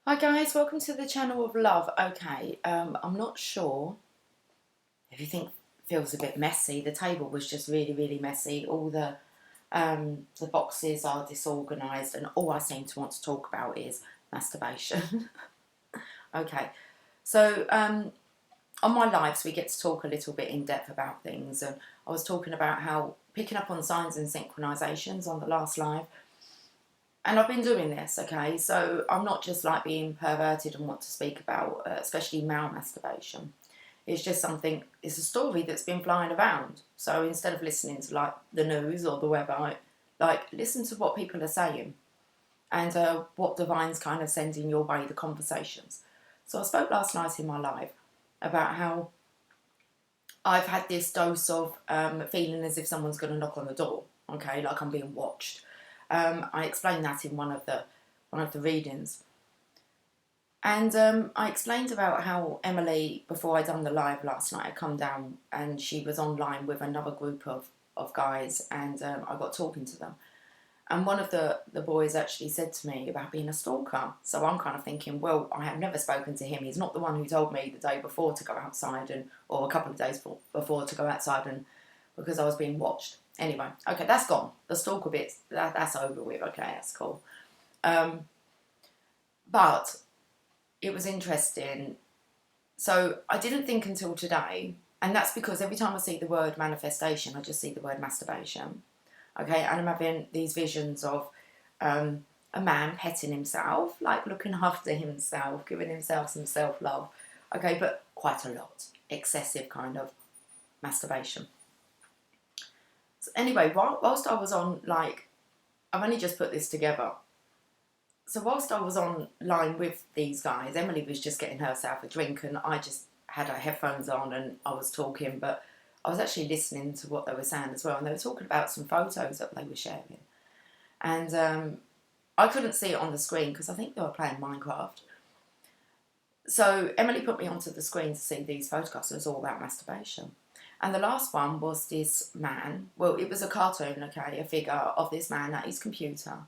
Hi guys, welcome to the channel of love. Okay, I'm not sure if you think feels a bit messy. The table was just really messy. All the boxes are disorganised, and all I seem to want to talk about is masturbation. Okay, so on my lives we get to talk a little bit in depth about things, and I was talking about how picking up on signs and synchronisations on the last live. And I've been doing this, okay, so I'm not just like being perverted and want to speak about, especially male masturbation. It's just something, it's a story that's been flying around. So instead of listening to like the news or the website, like listen to what people are saying and what divine's kind of sending your way, the conversations. So I spoke last night in my live about how I've had this dose of feeling as if someone's going to knock on the door, okay, like I'm being watched. I explained that in one of the readings, and I explained about how Emily, before I done the live last night, had come down and she was online with another group of guys, and I got talking to them, and one of the boys actually said to me about being a stalker. So I'm kind of thinking, well, I have never spoken to him. He's not the one who told me the day before to go outside, or a couple of days before to go outside, and because I was being watched. Anyway, okay, that's gone. The stalker bit, that's over with. Okay, that's cool. But it was interesting. So I didn't think until today, and that's because every time I see the word manifestation, I just see the word masturbation. Okay, and I'm having these visions of a man petting himself, like looking after himself, giving himself some self-love. Okay, but quite a lot. Excessive kind of masturbation. So anyway, whilst I was on, like, I've only just put this together. So whilst I was online with these guys, Emily was just getting herself a drink, and I just had her headphones on and I was talking, but I was actually listening to what they were saying as well, and they were talking about some photos that they were sharing. And I couldn't see it on the screen because I think they were playing Minecraft. So Emily put me onto the screen to see these photographs. It was all about masturbation. And the last one was this man. Well, it was a cartoon, okay, a figure of this man at his computer.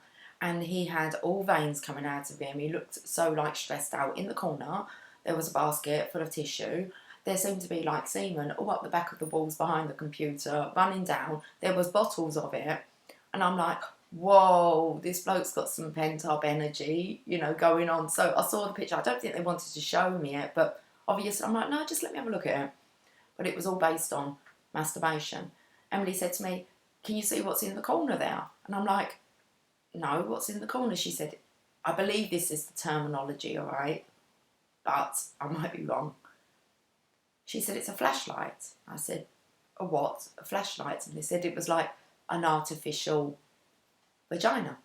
And he had all veins coming out of him. He looked so, like, stressed out. In the corner, there was a basket full of tissue. There seemed to be, like, semen all up the back of the walls behind the computer, running down. There was bottles of it. And I'm like, whoa, this bloke's got some pent-up energy, you know, going on. So I saw the picture. I don't think they wanted to show me it, but obviously I'm like, no, just let me have a look at it. But it was all based on masturbation. Emily said to me, can you see what's in the corner there? And I'm like, no, what's in the corner? She said, I believe this is the terminology, all right, but I might be wrong. She said, it's a flashlight. I said, a what? A flashlight? And they said it was like an artificial vagina.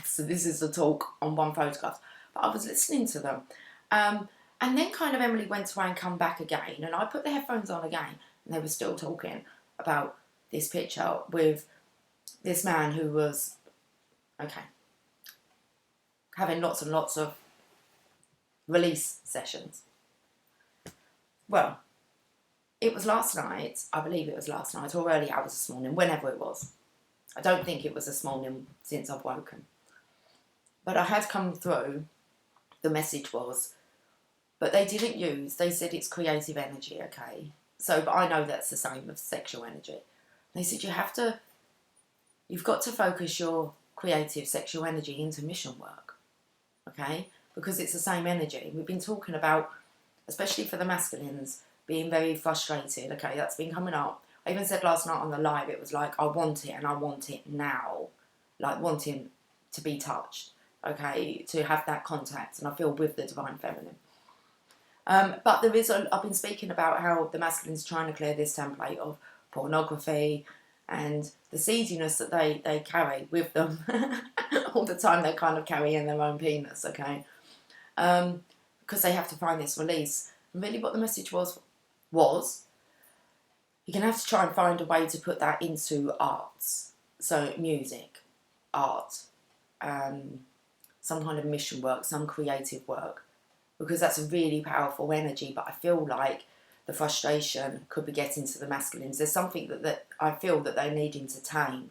So this is the talk on one photograph. But I was listening to them. And then kind of Emily went away and come back again. And I put the headphones on again. And they were still talking about this picture with this man who was, okay, having lots and lots of release sessions. Well, it was last night. I believe it was last night or early hours this morning, whenever it was. I don't think it was this morning since I've woken. But I had come through, the message was, but they didn't use, they said it's creative energy, okay? So, but I know that's the same with sexual energy. They said you've got to focus your creative sexual energy into mission work, okay? Because it's the same energy. We've been talking about, especially for the masculines, being very frustrated, okay? That's been coming up. I even said last night on the live, it was like, I want it and I want it now. Like wanting to be touched, okay? To have that contact, and I feel with the divine feminine. But there is, I've been speaking about how the masculine's trying to clear this template of pornography and the seediness that they carry with them. All the time they're kind of carrying their own penis, okay? Because they have to find this release. And really what the message was you're going to have to try and find a way to put that into arts. So music, art, some kind of mission work, some creative work. Because that's a really powerful energy, but I feel like the frustration could be getting to the masculines. There's something that I feel that they're needing to tame,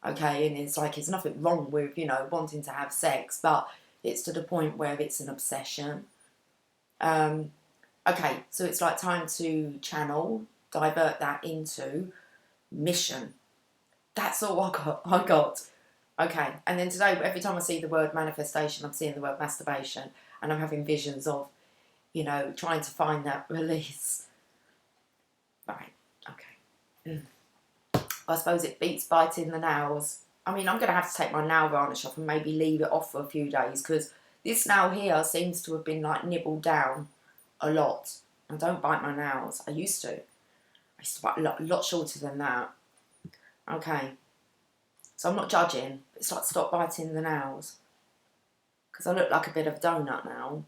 okay? And it's like, there's nothing wrong with, you know, wanting to have sex, but It's to the point where it's an obsession. Okay, so it's like time to channel, divert that into mission. That's all I got. Okay, and then today, every time I see the word manifestation, I'm seeing the word masturbation, and I'm having visions of, you know, trying to find that release. Right, okay. I suppose it beats biting the nails. I mean, I'm going to have to take my nail varnish off and maybe leave it off for a few days, because this nail here seems to have been like nibbled down a lot. I don't bite my nails. I used to. I used to bite a lot shorter than that. Okay. So I'm not judging. It's like stop biting the nails. Because I look like a bit of a donut now.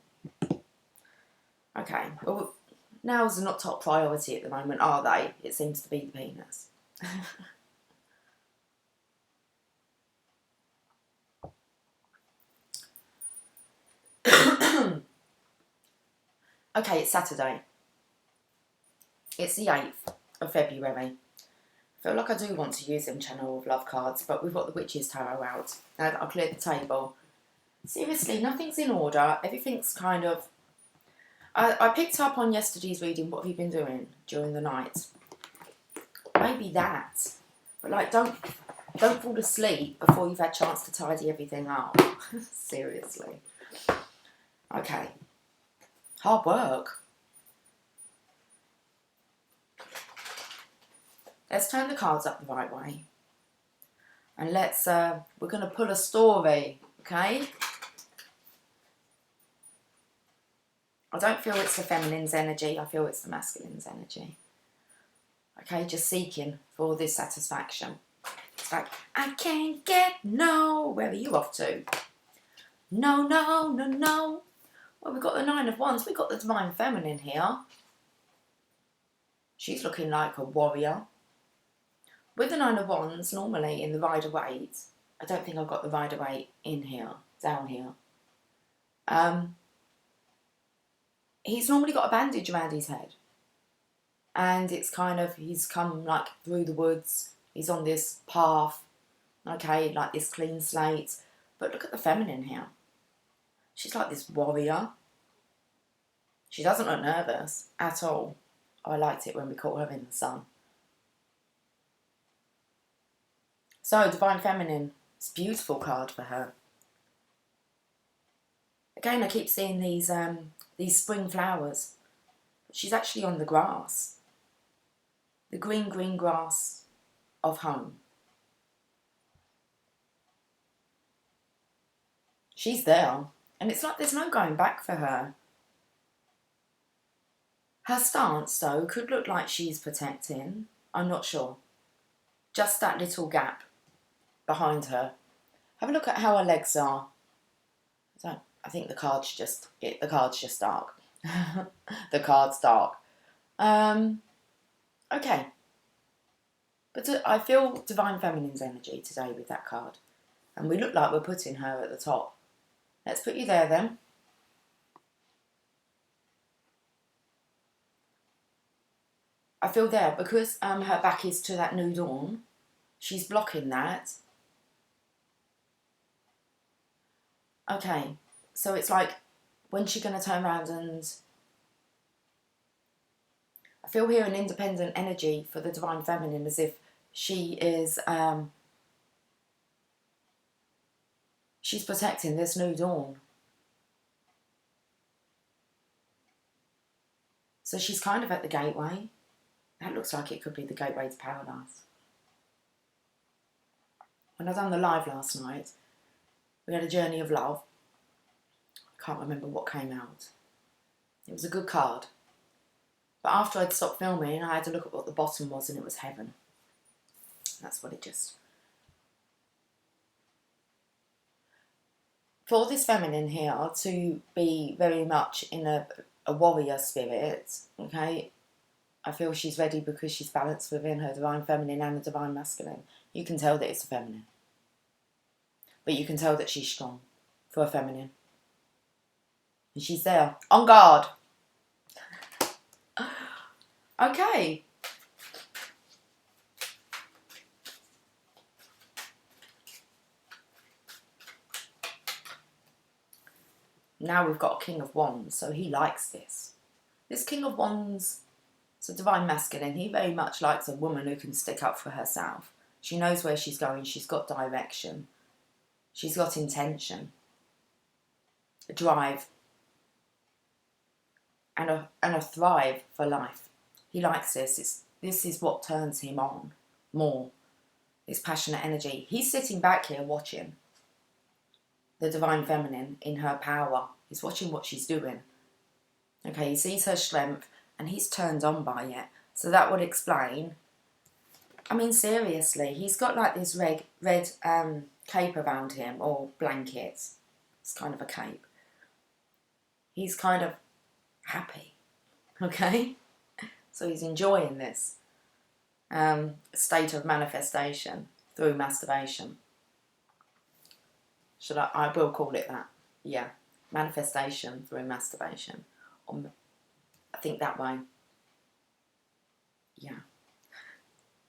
Okay. Well, nails are not top priority at the moment, are they? It seems to be the penis. Okay, it's Saturday. It's the 8th of February. I feel like I do want to use them Channel of Love cards, but we've got the Witch's Tarot out. Now that I've cleared the table. Seriously, nothing's in order. Everything's kind of... I picked up on yesterday's reading, what have you been doing during the night? Maybe that. But like, don't fall asleep before you've had a chance to tidy everything up. Seriously. Okay. Hard work. Let's turn the cards up the right way. And let's, we're going to pull a story, okay? I don't feel it's the feminine's energy. I feel it's the masculine's energy. Okay, just seeking for this satisfaction. It's like, I can't get no. Where are you off to? No, no, no, no. Well, we've got the Nine of Wands. We've got the Divine Feminine here. She's looking like a warrior. With the Nine of Wands, normally in the Rider-Waite, I don't think I've got the Rider-Waite in here, down here. He's normally got a bandage around his head. And it's kind of, he's come like through the woods. He's on this path, okay, like this clean slate. But look at the feminine here. She's like this warrior. She doesn't look nervous at all. I liked it when we caught her in the sun. So, Divine Feminine, it's a beautiful card for her. Again, I keep seeing these spring flowers. But she's actually on the grass. The green, green grass of home. She's there. And it's like there's no going back for her. Her stance, though, could look like she's protecting. I'm not sure. Just that little gap behind her. Have a look at how her legs are. So I think the card's just dark. The card's dark. Okay. But I feel Divine Feminine's energy today with that card. And we look like we're putting her at the top. Let's put you there then. I feel there because her back is to that new dawn. She's blocking that. Okay, so it's like, when's she going to turn around and... I feel here an independent energy for the Divine Feminine, as if she is... she's protecting this new dawn. So she's kind of at the gateway. That looks like it could be the gateway to paradise. When I done the live last night, we had a journey of love. I can't remember what came out. It was a good card. But after I'd stopped filming, I had to look at what the bottom was, and it was heaven. That's what it just... For this feminine here to be very much in a warrior spirit, okay, I feel she's ready because she's balanced within her Divine Feminine and the Divine Masculine. You can tell that it's a feminine. But you can tell that she's strong for a feminine. And she's there, on guard. Okay. now we've got a King of Wands, so he likes this. This King of Wands, it's a divine masculine. He very much likes a woman who can stick up for herself. She knows where she's going. She's got direction. She's got intention, a drive, and a thrive for life. He likes this. This is what turns him on more. This passionate energy. He's sitting back here watching the divine feminine in her power. He's watching what she's doing. Okay, he sees her strength and he's turned on by it. So that would explain. I mean, seriously, he's got like this red cape around him, or blanket. It's kind of a cape. He's kind of happy, okay? So he's enjoying this state of manifestation through masturbation. I will call it that. Yeah, manifestation through masturbation. I think that way. Yeah.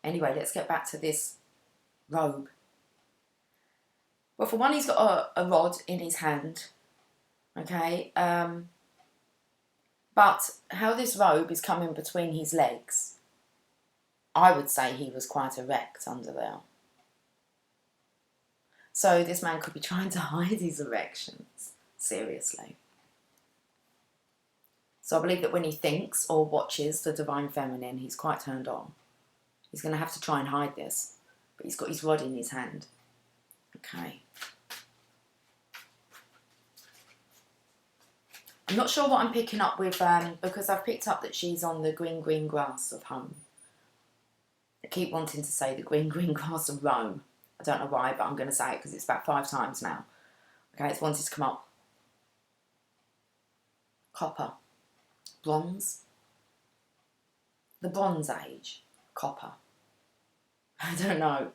Anyway, let's get back to this robe. Well, for one, he's got a rod in his hand. Okay. But how this robe is coming between his legs, I would say he was quite erect under there. So this man could be trying to hide his erections. Seriously. So I believe that when he thinks or watches the divine feminine, he's quite turned on. He's going to have to try and hide this. But he's got his rod in his hand. Okay. I'm not sure what I'm picking up with, because I've picked up that she's on the green grass of home. I keep wanting to say the green grass of Rome. I don't know why, but I'm going to say it because it's about 5 times now. Okay, it's wanted to come up. Copper. Bronze. The Bronze Age. Copper. I don't know.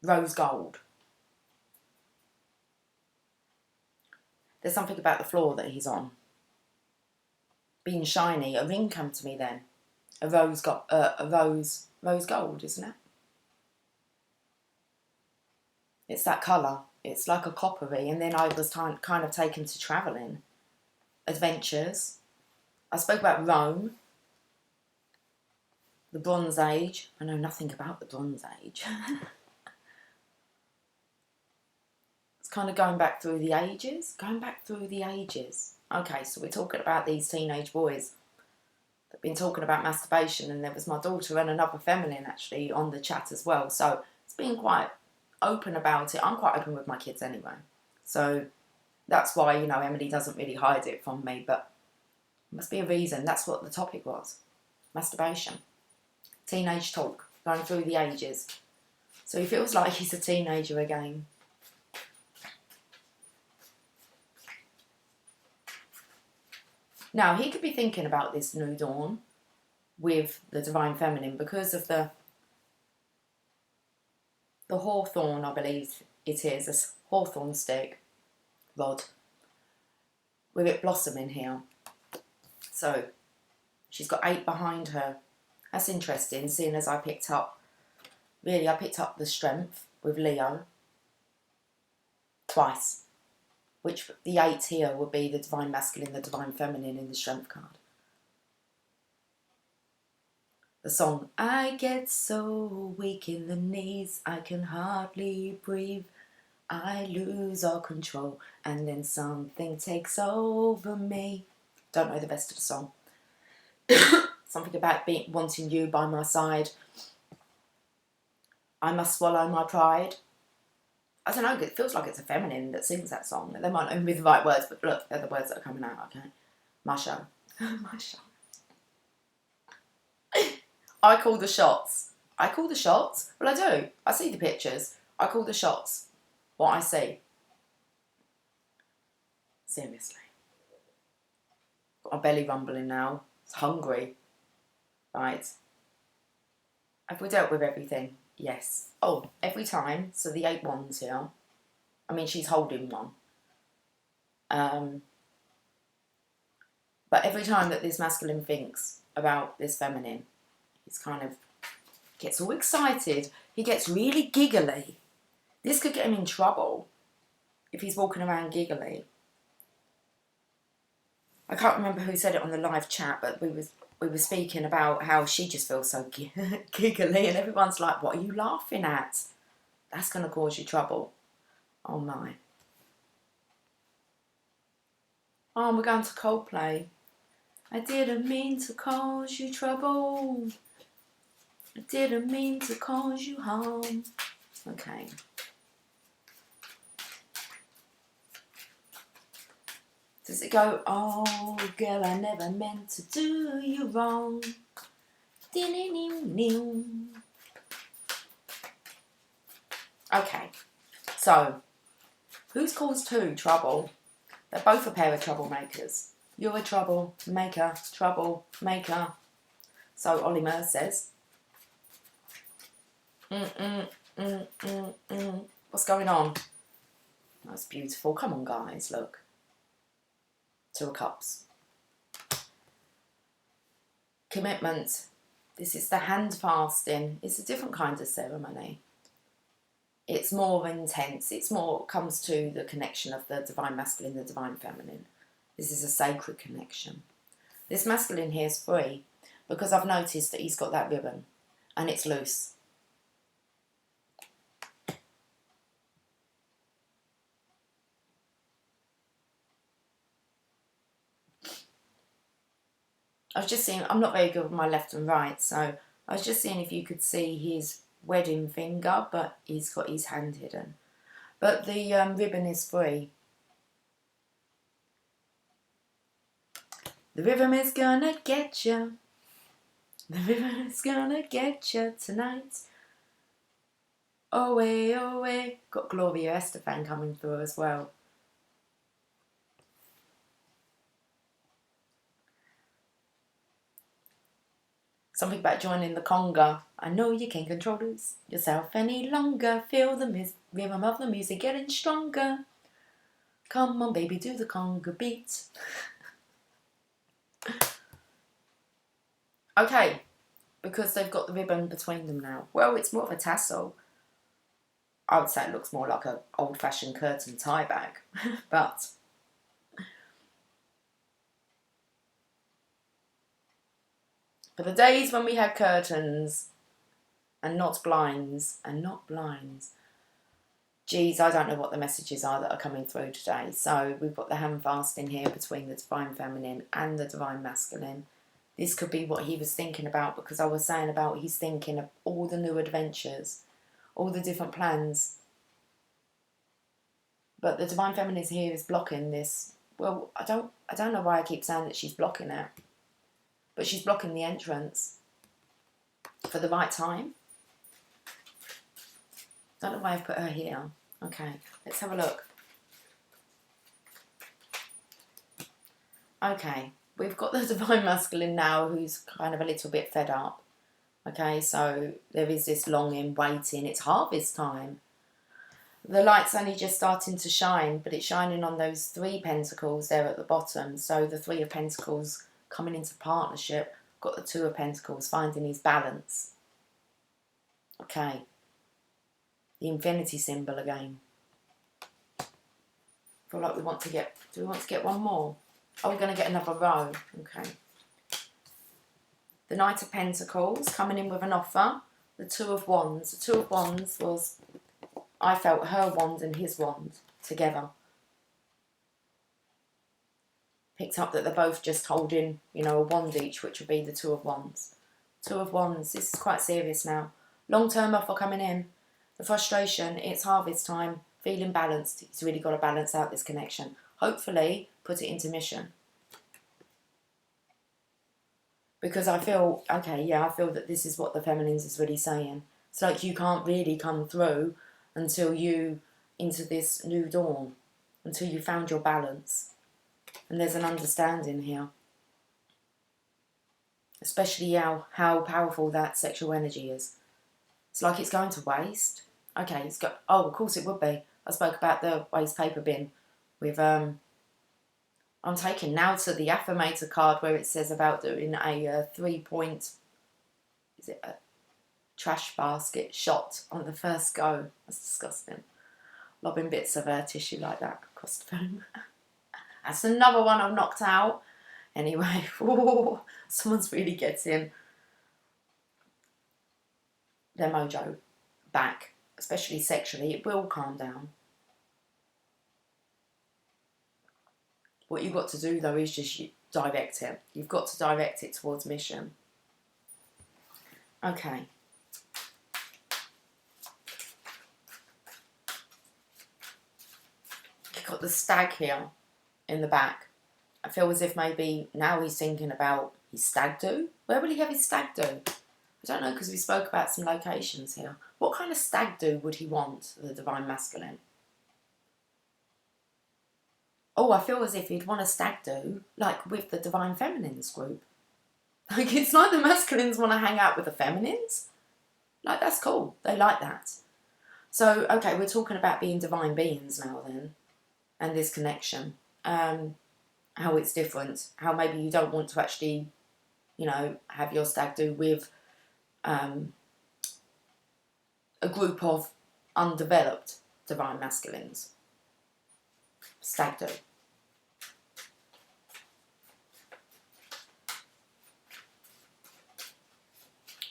Rose gold. There's something about the floor that he's on. Being shiny. A ring come to me then. Rose gold, isn't it? It's that colour. It's like a coppery. And then I was kind of taken to travelling. Adventures. I spoke about Rome. The Bronze Age. I know nothing about the Bronze Age. It's kind of going back through the ages. Going back through the ages. Okay, so we're talking about these teenage boys that have been talking about masturbation, and there was my daughter and another feminine actually on the chat as well. So it's been quite open about it. I'm quite open with my kids anyway. So that's why, you know, Emily doesn't really hide it from me, but there must be a reason. That's what the topic was. Masturbation. Teenage talk. Going through the ages. So he feels like he's a teenager again. Now, he could be thinking about this new dawn with the divine feminine because of the hawthorn, I believe it is, a hawthorn stick rod with it blossoming here. So she's got 8 behind her. That's interesting, seeing as I picked up the strength with Leo twice. Which the 8 here would be the divine masculine, the divine feminine in the strength card. The song, I get so weak in the knees, I can hardly breathe. I lose all control and then something takes over me. Don't know the rest of the song. Something about wanting you by my side. I must swallow my pride. I don't know, it feels like it's a feminine that sings that song. They might not be the right words, but look, they're the words that are coming out, okay? My show. My show. I call the shots. I call the shots? Well, I do. I see the pictures. I call the shots. What I see. Seriously. Got my belly rumbling now. It's hungry. Right. Have we dealt with everything? Yes. Oh, every time. So the 8 wands here. I mean, she's holding one. But every time that this masculine thinks about this feminine, he's kind of gets all excited. He gets really giggly. This could get him in trouble if he's walking around giggly. I can't remember who said it on the live chat, but we were speaking about how she just feels so giggly, and everyone's like, what are you laughing at? That's going to cause you trouble. Oh my. Oh, we're going to Coldplay. I didn't mean to cause you trouble. I didn't mean to cause you harm. Okay. Does it go, oh girl, I never meant to do you wrong. Okay, so who's caused who trouble? They're both a pair of troublemakers. You're a troublemaker, troublemaker. So Ollie Murs says. What's going on? That's beautiful. Come on, guys, look. Two of Cups. Commitment. This is the hand fasting. It's a different kind of ceremony. It's more intense. It's more, comes to the connection of the divine masculine, the divine feminine. This is a sacred connection. This masculine here is free because I've noticed that he's got that ribbon and it's loose. I was just seeing, I'm not very good with my left and right, so I was just seeing if you could see his wedding finger, but he's got his hand hidden. But the ribbon is free. The rhythm is gonna get you. The rhythm is gonna get you tonight. Away, away. Got Gloria Estefan coming through as well. Something about joining the conga. I know you can't control yourself any longer. Feel the rhythm of the music getting stronger. Come on, baby, do the conga beat. Okay, because they've got the ribbon between them now. Well, it's more of a tassel. I would say it looks more like an old-fashioned curtain tie bag, but for the days when we had curtains and not blinds, geez, I don't know what the messages are that are coming through today. So we've got the hand fasting here between the divine feminine and the divine masculine. This could be what he was thinking about, because I was saying about he's thinking of all the new adventures, all the different plans. But the divine feminine here is blocking this. Well, I don't know why I keep saying that she's blocking it. But she's blocking the entrance for the right time. Don't know why I've put her here. Okay, let's have a look. Okay, we've got the divine masculine now, who's kind of a little bit fed up. Okay, so there is this longing, waiting. It's harvest time. The light's only just starting to shine, but it's shining on those 3 pentacles there at the bottom. So the 3 of Pentacles coming into partnership, got the 2 of Pentacles, finding his balance. Okay. The infinity symbol again. I feel like we want to get, do we want to get one more? Oh, we're going to get another row. Okay. The Knight of Pentacles coming in with an offer. The 2 of Wands. The 2 of Wands was, I felt her wand and his wand together. Picked up that they're both just holding, you know, a wand each, which would be the 2 of Wands. 2 of Wands, this is quite serious now. Long-term offer coming in. The frustration, it's harvest time, feeling balanced. He's really got to balance out this connection. Hopefully, put it into mission. Because I feel, okay, yeah, I feel that this is what the feminines is really saying. It's like you can't really come through until you, into this new dawn, until you found your balance. And there's an understanding here. Especially how powerful that sexual energy is. It's like it's going to waste. Okay, it's got, oh, of course it would be. I spoke about the waste paper bin with, I'm taking now to the affirmator card where it says about doing a 3-point, is it a trash basket shot on the first go. That's disgusting. lobbing bits of tissue like that across the room. That's another one I've knocked out. Anyway, ooh, someone's really getting their mojo back, especially sexually. It will calm down. What you've got to do though is just direct it. You've got to direct it towards mission. Okay. You've got the stag here in the back. I feel as if maybe now he's thinking about his stag do. Where will he have his stag do? I don't know, because we spoke about some locations here. What kind of stag do would he want, the Divine Masculine? Oh, I feel as if he'd want a stag do, like with the Divine Feminines group. Like, it's like the masculines want to hang out with the feminines. Like, that's cool. They like that. So, okay, we're talking about being divine beings now then. And this connection. How it's different. How maybe you don't want to actually, you know, have your stag do with a group of undeveloped divine masculines. Stag do.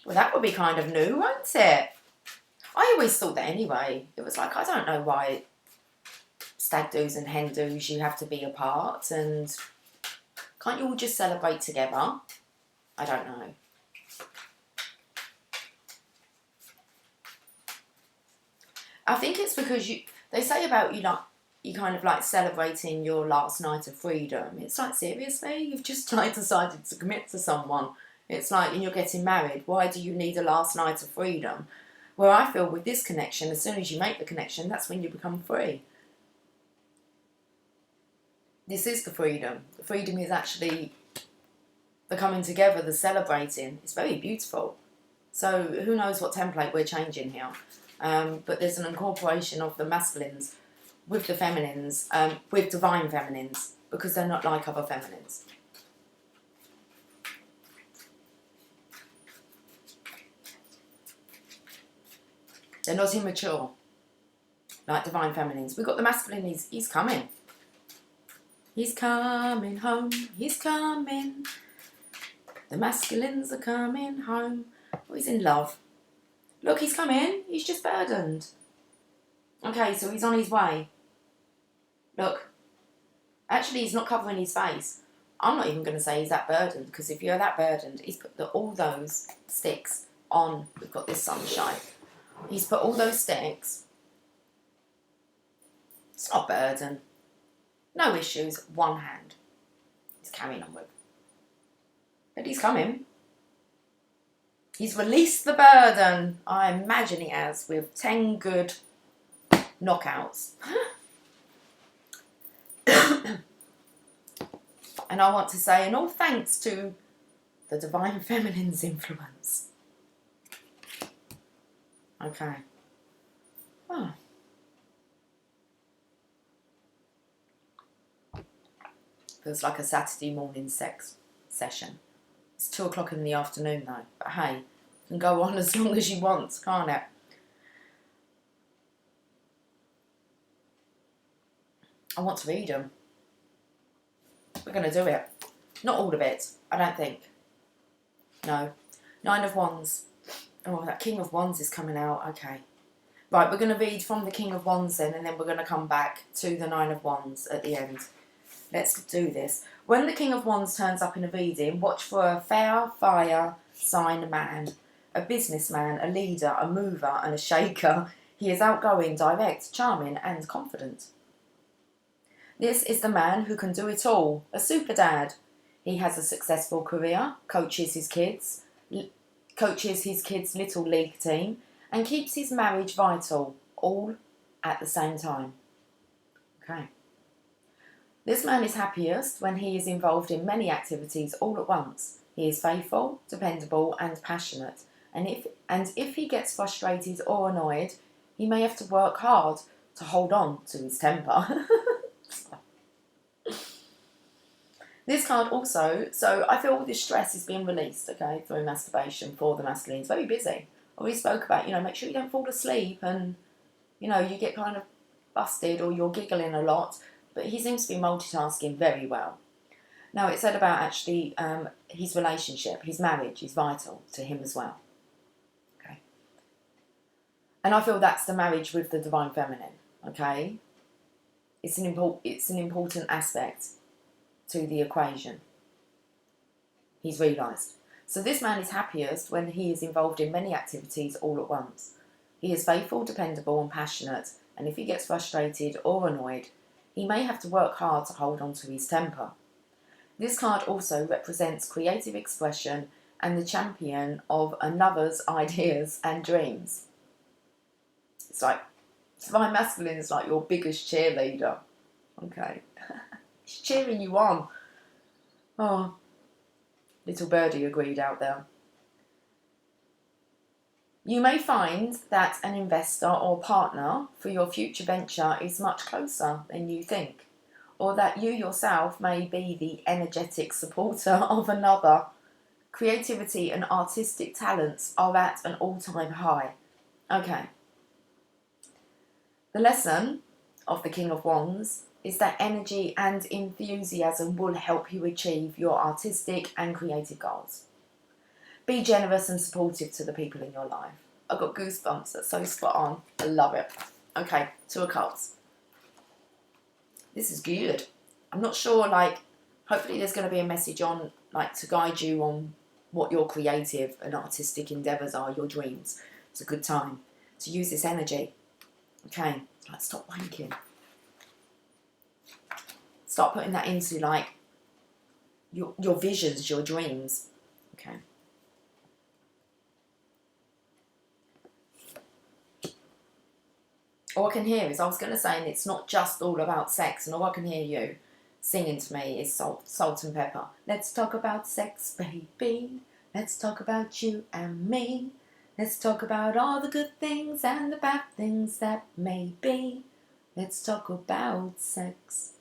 Well, that would be kind of new, won't it? I always thought that anyway. It was like, I don't know why stag do's and hen do's you have to be apart, and can't you all just celebrate together? I don't know. I think it's because they say about you kind of like celebrating your last night of freedom. It's like, seriously? You've just like decided to commit to someone. It's like, and you're getting married. Why do you need a last night of freedom? Where I feel with this connection, as soon as you make the connection, that's when you become free. This is the freedom. The freedom is actually the coming together, the celebrating. It's very beautiful. So who knows what template we're changing here. But there's an incorporation of the masculines with the feminines, with divine feminines, because they're not like other feminines. They're not immature like divine feminines. We've got the masculine, he's coming. He's coming home, he's coming. The masculines are coming home. Oh, he's in love. Look, he's coming. He's just burdened. Okay, so he's on his way. Look. Actually, he's not covering his face. I'm not even going to say he's that burdened, because if you're that burdened, he's put all those sticks on. We've got this sunshine. He's put all those sticks. It's not burden. No issues. One hand. He's carrying on with. But he's coming. He's released the burden. I imagine he has, with 10 good knockouts. And I want to say, and all thanks to the Divine Feminine's influence. Okay. Oh. Feels like a Saturday morning sex session. It's 2 o'clock in the afternoon though. But hey, it can go on as long as you want, can't it? I want to read them. We're going to do it. Not all of it, I don't think. No. 9 of Wands. Oh, that King of Wands is coming out. Okay. Right, we're going to read from the King of Wands then, and then we're going to come back to the 9 of Wands at the end. Let's do this. When the King of Wands turns up in a reading, watch for a fair fire sign man, a businessman, a leader, a mover, and a shaker. He is outgoing, direct, charming, and confident. This is the man who can do it all, a super dad. He has a successful career, coaches his kids' little league team, and keeps his marriage vital, all at the same time. Okay. This man is happiest when he is involved in many activities all at once. He is faithful, dependable, and passionate. And if he gets frustrated or annoyed, he may have to work hard to hold on to his temper. This card also, so I feel all this stress is being released, okay, through masturbation for the masculine. It's very busy. I already spoke about, make sure you don't fall asleep and, you get kind of busted or you're giggling a lot, but he seems to be multitasking very well. Now, it said about actually his relationship, his marriage is vital to him as well. Okay. And I feel that's the marriage with the Divine Feminine. Okay. It's an important aspect to the equation. He's realised. So this man is happiest when he is involved in many activities all at once. He is faithful, dependable and passionate, and if he gets frustrated or annoyed, he may have to work hard to hold on to his temper. This card also represents creative expression and the champion of another's ideas and dreams. It's like, Divine Masculine is like your biggest cheerleader. Okay. He's cheering you on. Oh, little birdie agreed out there. You may find that an investor or partner for your future venture is much closer than you think, or that you yourself may be the energetic supporter of another. Creativity and artistic talents are at an all-time high. Okay. The lesson of the King of Wands is that energy and enthusiasm will help you achieve your artistic and creative goals. Be generous and supportive to the people in your life. I've got goosebumps, that's so spot on. I love it. Okay, Two of Cups. This is good. I'm not sure, like, hopefully there's going to be a message on, like, to guide you on what your creative and artistic endeavours are, your dreams. It's a good time to use this energy. Okay, like, stop wanking. Start putting that into, like, your visions, your dreams. Okay. All I can hear is, I was going to say, and it's not just all about sex, and all I can hear you singing to me is salt and pepper. Let's talk about sex, baby. Let's talk about you and me. Let's talk about all the good things and the bad things that may be. Let's talk about sex.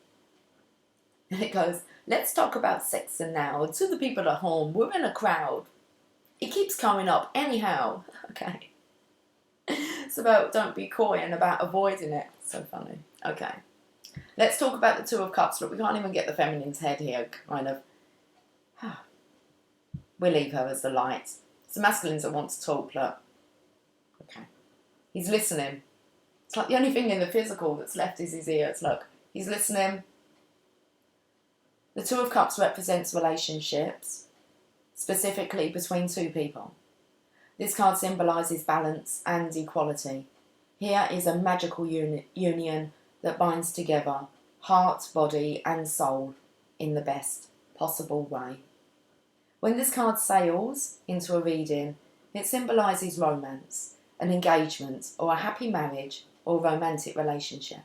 And it goes, let's talk about sex and now. To the people at home, we're in a crowd. It keeps coming up anyhow. Okay. It's about don't be coy and about avoiding it. So funny. Okay. Let's talk about the Two of Cups. Look, we can't even get the feminine's head here, kind of. We'll leave her as the light. It's the masculines that want to talk, look. Okay. He's listening. It's like the only thing in the physical that's left is his ears. Look, he's listening. The Two of Cups represents relationships, specifically between two people. This card symbolises balance and equality. Here is a magical union that binds together heart, body and soul in the best possible way. When this card sails into a reading, it symbolises romance, an engagement or a happy marriage or romantic relationship.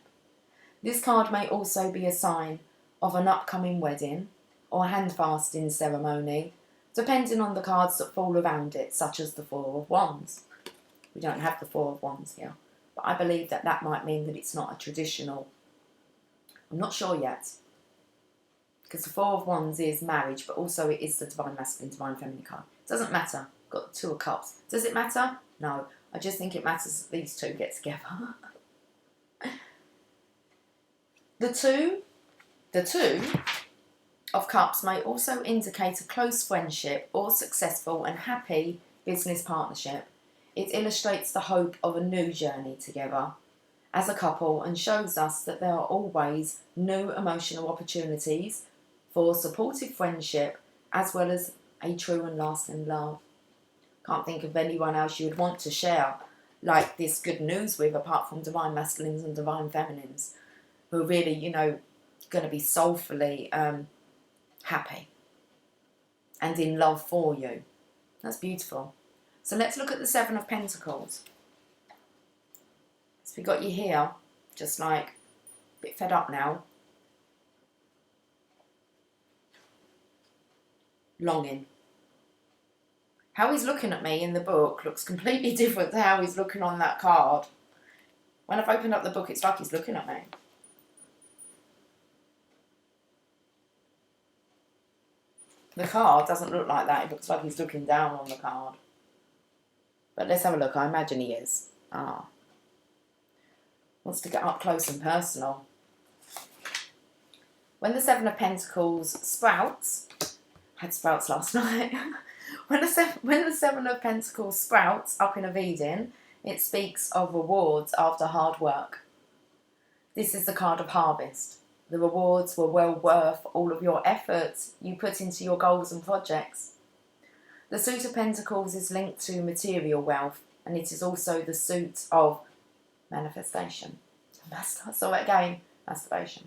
This card may also be a sign of an upcoming wedding or handfasting ceremony, depending on the cards that fall around it, such as the Four of Wands. We don't have the Four of Wands here, but I believe that that might mean that it's not a traditional. I'm not sure yet, because the Four of Wands is marriage, but also it is the Divine Masculine, Divine Feminine card. It doesn't matter. Got the Two of Cups. Does it matter? No. I just think it matters that these two get together. The two of Cups may also indicate a close friendship or successful and happy business partnership. It illustrates the hope of a new journey together as a couple and shows us that there are always new emotional opportunities for supportive friendship as well as a true and lasting love. Can't think of anyone else you would want to share like this good news with apart from Divine Masculines and Divine Feminines who are really, you know, going to be soulfully happy and in love for you. That's beautiful. So let's look at the Seven of Pentacles. So we got you here, just like a bit fed up now. Longing. How he's looking at me in the book looks completely different to how he's looking on that card. When I've opened up the book, it's like he's looking at me. The card doesn't look like that. It looks like he's looking down on the card. But let's have a look. I imagine he is. Wants to get up close and personal. When the Seven of Pentacles sprouts, had sprouts last night. when the Seven of Pentacles sprouts up in a reading, it speaks of rewards after hard work. This is the card of harvest. The rewards were well worth all of your efforts you put into your goals and projects. The Suit of Pentacles is linked to material wealth, and it is also the suit of manifestation. So again, masturbation.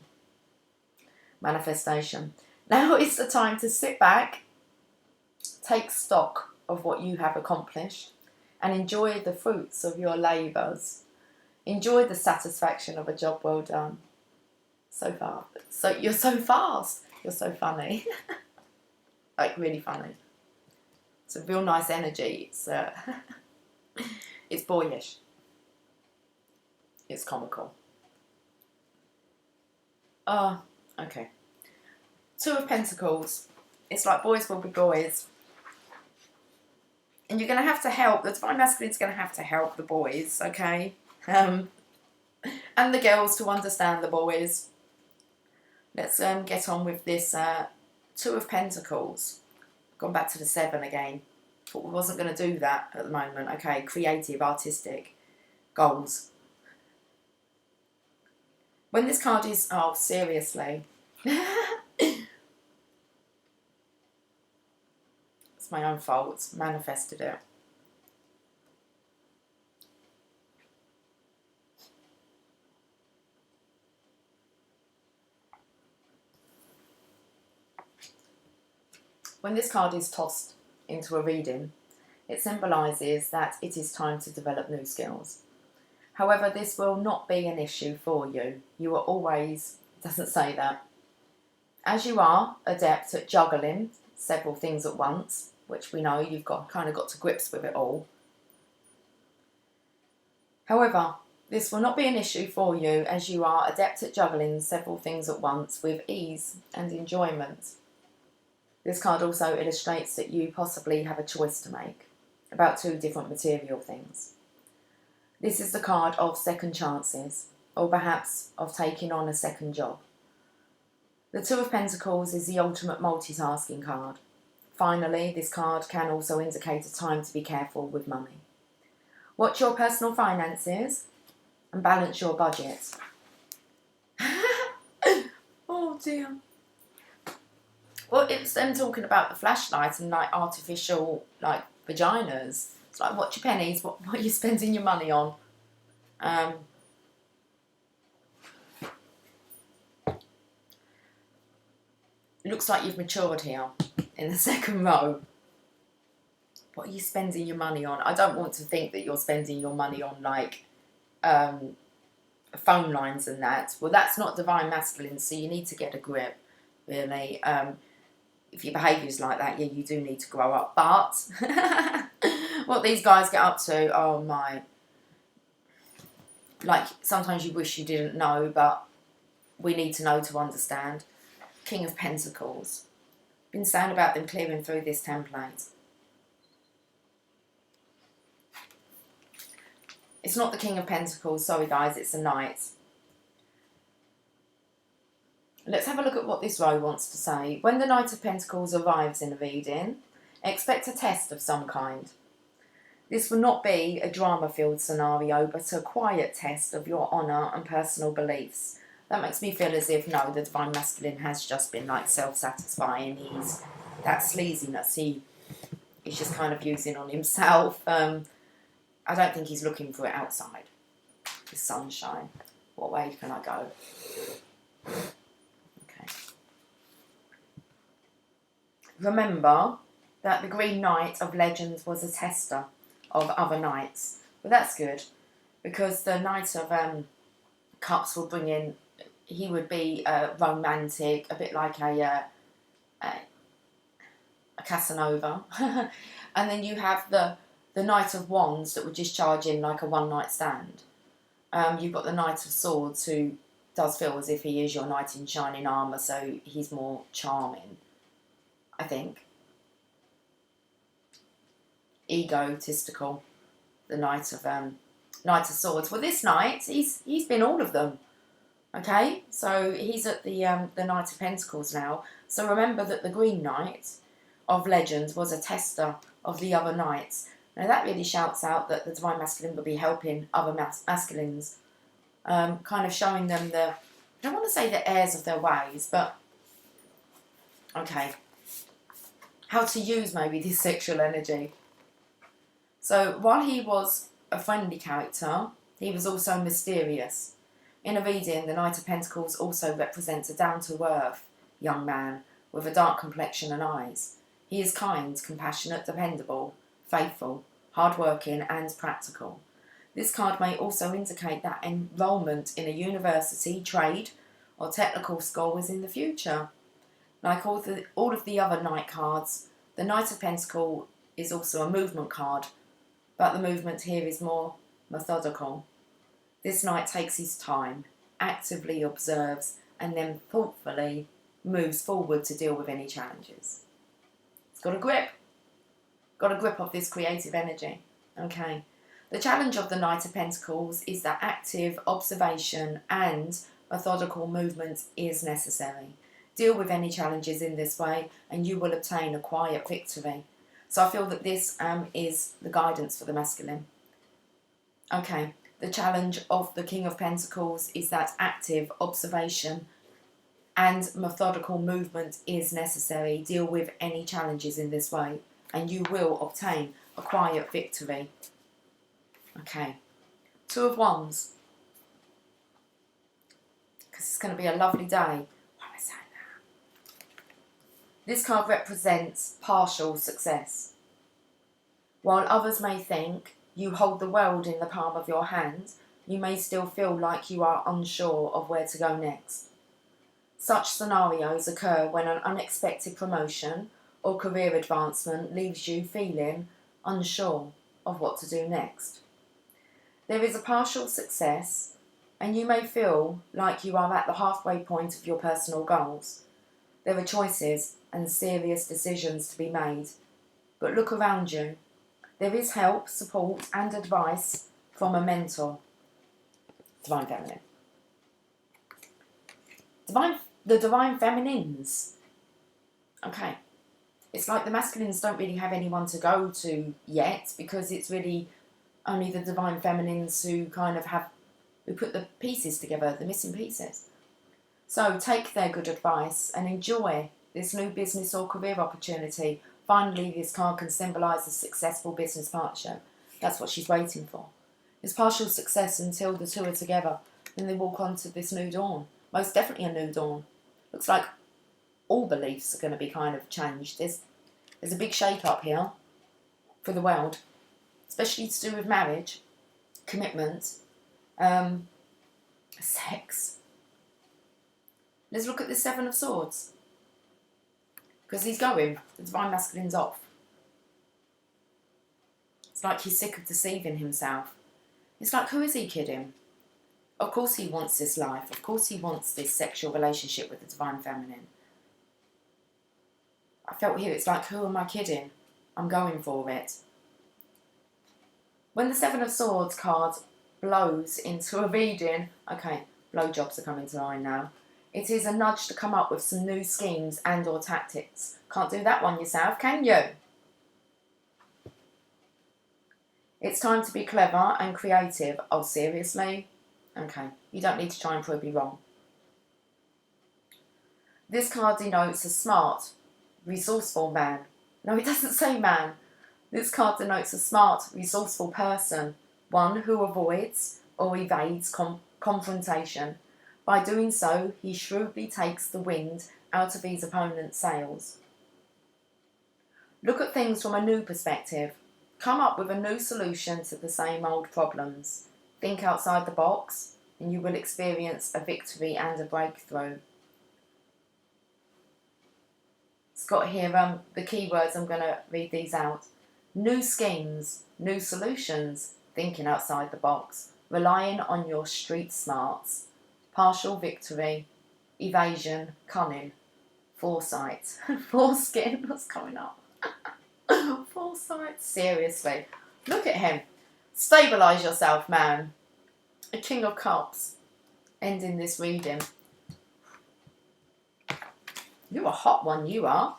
Manifestation. Now is the time to sit back, take stock of what you have accomplished, and enjoy the fruits of your labours. Enjoy the satisfaction of a job well done. So far. So you're so fast. You're so funny. Like really funny. It's a real nice energy. It's boyish. It's comical. Okay. Two of Pentacles. It's like boys will be boys. And you're going to have to help. The Divine Masculine's going to have to help the boys, okay? And the girls to understand the boys. Let's get on with this Two of Pentacles. Gone back to the Seven again. Thought we wasn't going to do that at the moment. Okay, creative, artistic goals. When this card is... Oh, seriously. It's my own fault. Manifested it. When this card is tossed into a reading, it symbolises that it is time to develop new skills. However, this will not be an issue for you. You are always, it doesn't say that. As you are adept at juggling several things at once, which we know you've kind of got to grips with it all. However, this will not be an issue for you as you are adept at juggling several things at once with ease and enjoyment. This card also illustrates that you possibly have a choice to make about two different material things. This is the card of second chances, or perhaps of taking on a second job. The Two of Pentacles is the ultimate multitasking card. Finally, this card can also indicate a time to be careful with money. Watch your personal finances and balance your budget. Oh dear. Well, it's them talking about the flashlight and like artificial like vaginas. It's like, watch your pennies, what are you spending your money on? Looks like you've matured here in the second row. What are you spending your money on? I don't want to think that you're spending your money on like phone lines and that. Well, that's not Divine Masculine, so you need to get a grip, really. If your behaviour is like that, yeah, you do need to grow up. But what these guys get up to, oh my. Like, sometimes you wish you didn't know, but we need to know to understand. King of Pentacles. Been saying about them clearing through this template. It's not the King of Pentacles, sorry guys, it's a Knight. Let's have a look at what this row wants to say. When the Knight of Pentacles arrives in a reading, expect a test of some kind. This will not be a drama-filled scenario, but a quiet test of your honour and personal beliefs. That makes me feel as if, no, the Divine Masculine has just been like self-satisfying. He's that sleaziness he's just kind of using on himself. I don't think he's looking for it outside. The sunshine. What way can I go? Remember that the Green Knight of Legends was a tester of other knights. Well, that's good, because the Knight of Cups will bring in, he would be romantic, a bit like a Casanova. And then you have the Knight of Wands that would just charge in like a one-night stand. You've got the Knight of Swords who does feel as if he is your knight in shining armour, so he's more charming, I think. Egotistical, the Knight of Knight of Swords. Well, this knight, he's been all of them. Okay, so he's at the Knight of Pentacles now. So remember that the Green Knight of Legends was a tester of the other knights. Now that really shouts out that the Divine Masculine will be helping other masculines, kind of showing them I don't want to say the airs of their ways, but okay, how to use maybe this sexual energy. So while he was a friendly character, he was also mysterious. In a reading, the Knight of Pentacles also represents a down-to-earth young man with a dark complexion and eyes. He is kind, compassionate, dependable, faithful, hard-working and practical. This card may also indicate that enrolment in a university, trade or technical school is in the future. Like all of the other Knight cards, the Knight of Pentacles is also a movement card, but the movement here is more methodical. This knight takes his time, actively observes, and then thoughtfully moves forward to deal with any challenges. It's got a grip of this creative energy. Okay. The challenge of the Knight of Pentacles is that active observation and methodical movement is necessary. Deal with any challenges in this way and you will obtain a quiet victory. So I feel that this is the guidance for the masculine. Okay. The challenge of the King of Pentacles is that active observation and methodical movement is necessary. Deal with any challenges in this way and you will obtain a quiet victory. Okay. Two of Wands. Because it's going to be a lovely day. Why am I saying that? This card represents partial success. While others may think you hold the world in the palm of your hand, you may still feel like you are unsure of where to go next. Such scenarios occur when an unexpected promotion or career advancement leaves you feeling unsure of what to do next. There is a partial success and you may feel like you are at the halfway point of your personal goals. There are choices and serious decisions to be made, but look around you. There is help, support and advice from a mentor. Divine Feminine. The Divine Feminines. Okay. It's like the masculines don't really have anyone to go to yet because it's really only the Divine Feminines who kind of who put the pieces together, the missing pieces. So take their good advice and enjoy this new business or career opportunity. Finally, this card can symbolise a successful business partnership. That's what she's waiting for. It's partial success until the two are together. Then they walk on to this new dawn. Most definitely a new dawn. Looks like all beliefs are going to be kind of changed. There's a big shake-up here for the world, especially to do with marriage, commitment, sex. Let's look at the Seven of Swords. Because he's going. The Divine Masculine's off. It's like he's sick of deceiving himself. It's like, who is he kidding? Of course he wants this life. Of course he wants this sexual relationship with the Divine Feminine. I felt here, it's like, who am I kidding? I'm going for it. When the Seven of Swords card blows into a reading, okay, blowjobs are coming to mind now. It is a nudge to come up with some new schemes and or tactics. Can't do that one yourself, can you? It's time to be clever and creative. Oh, seriously? Okay, you don't need to try and prove me wrong. This card denotes a smart, resourceful man. No, it doesn't say man. This card denotes a smart, resourceful person. One who avoids or evades confrontation. By doing so, he shrewdly takes the wind out of his opponent's sails. Look at things from a new perspective. Come up with a new solution to the same old problems. Think outside the box, and you will experience a victory and a breakthrough. It's got here the keywords. I'm going to read these out. New schemes, new solutions, thinking outside the box, relying on your street smarts. Partial victory, evasion, cunning, foresight, foreskin, what's coming up? Foresight, seriously. Look at him. Stabilise yourself, man. A King of Cups. Ending this reading. You're a hot one, you are.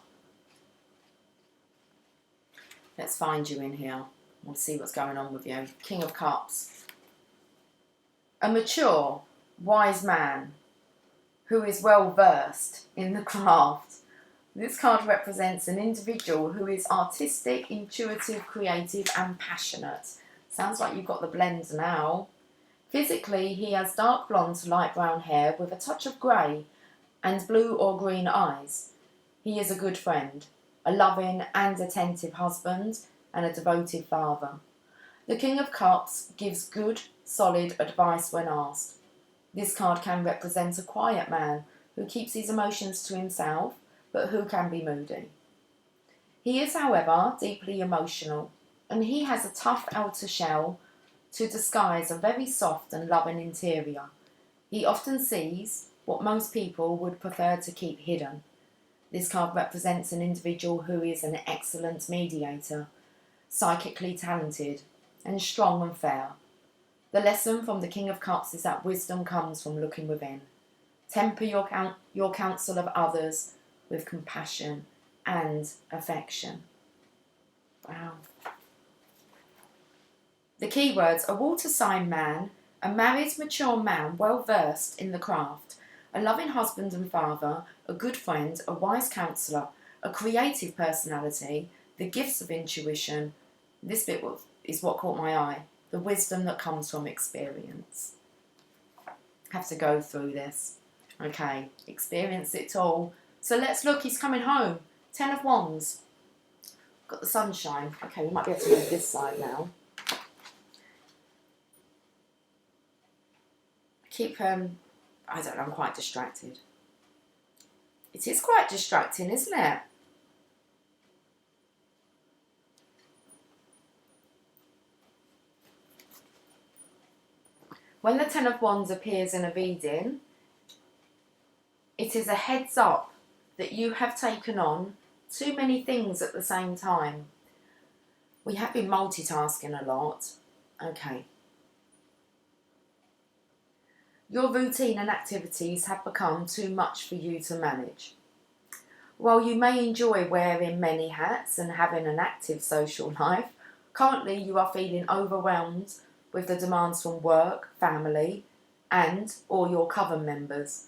Let's find you in here. We'll see what's going on with you. King of Cups. A mature, wise man who is well versed in the craft. This card represents an individual who is artistic, intuitive, creative and passionate. Sounds like you've got the blend now. Physically, he has dark blonde to light brown hair with a touch of grey and blue or green eyes. He is a good friend, a loving and attentive husband, and a devoted father. The King of Cups gives good, solid advice when asked. This card can represent a quiet man who keeps his emotions to himself, but who can be moody. He is, however, deeply emotional, and he has a tough outer shell to disguise a very soft and loving interior. He often sees what most people would prefer to keep hidden. This card represents an individual who is an excellent mediator, psychically talented, and strong and fair. The lesson from the King of Cups is that wisdom comes from looking within. Temper your counsel of others with compassion and affection. Wow. The keywords: a water sign man, a married mature man well versed in the craft, a loving husband and father, a good friend, a wise counsellor, a creative personality, the gifts of intuition. This bit is what caught my eye. The wisdom that comes from experience. Have to go through this. Okay, experience it all. So let's look, he's coming home. 10 of Wands. Got the sunshine. Okay, we might be able to move this side now. I don't know, I'm quite distracted. It is quite distracting, isn't it? When the 10 of Wands appears in a reading, it is a heads up that you have taken on too many things at the same time. We have been multitasking a lot. Okay. Your routine and activities have become too much for you to manage. While you may enjoy wearing many hats and having an active social life, currently you are feeling overwhelmed with the demands from work, family, and or your coven members.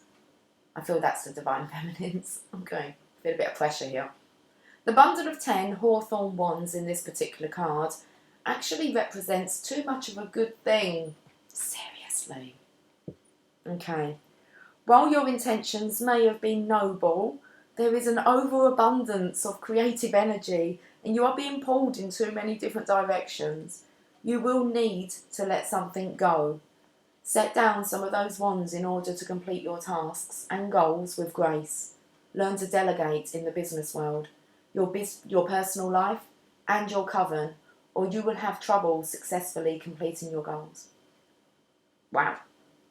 I feel that's the Divine Feminines. Okay, feel a bit of pressure here. The bundle of 10 Hawthorn Wands in this particular card actually represents too much of a good thing. Seriously. Okay. While your intentions may have been noble, there is an overabundance of creative energy and you are being pulled in too many different directions. You will need to let something go. Set down some of those wands in order to complete your tasks and goals with grace. Learn to delegate in the business world, your personal life and your coven, or you will have trouble successfully completing your goals. Wow.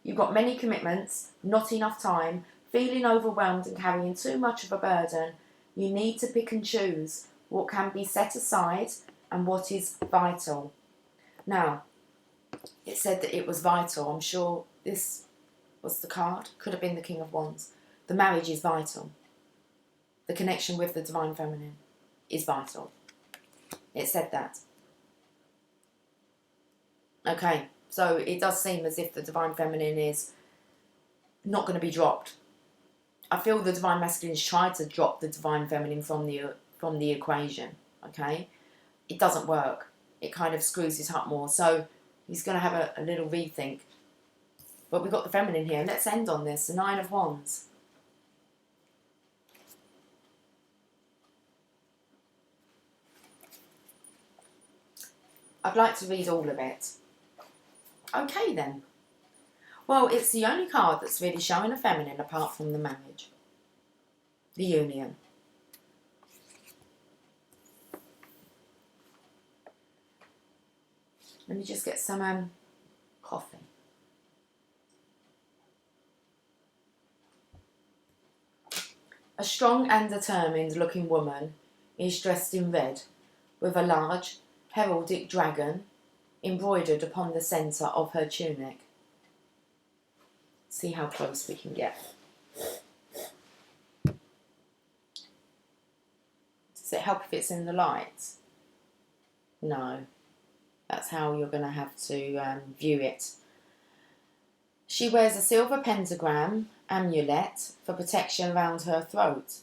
You've got many commitments, not enough time, feeling overwhelmed and carrying too much of a burden. You need to pick and choose what can be set aside and what is vital. Now, it said that it was vital. I'm sure this was the card. Could have been the King of Wands. The marriage is vital. The connection with the Divine Feminine is vital. It said that. Okay. So it does seem as if the Divine Feminine is not going to be dropped. I feel the Divine Masculine's tried to drop the Divine Feminine from the equation. Okay, it doesn't work. It kind of screws it up more. So he's going to have a little rethink. But we've got the Feminine here. Let's end on this. The 9 of Wands. I'd like to read all of it. Okay then. Well, it's the only card that's really showing a feminine apart from the marriage. The union. Let me just get some coffee. A strong and determined looking woman is dressed in red with a large heraldic dragon embroidered upon the centre of her tunic. See how close we can get. Does it help if it's in the light? No. That's how you're going to have to view it. She wears a silver pentagram amulet for protection around her throat.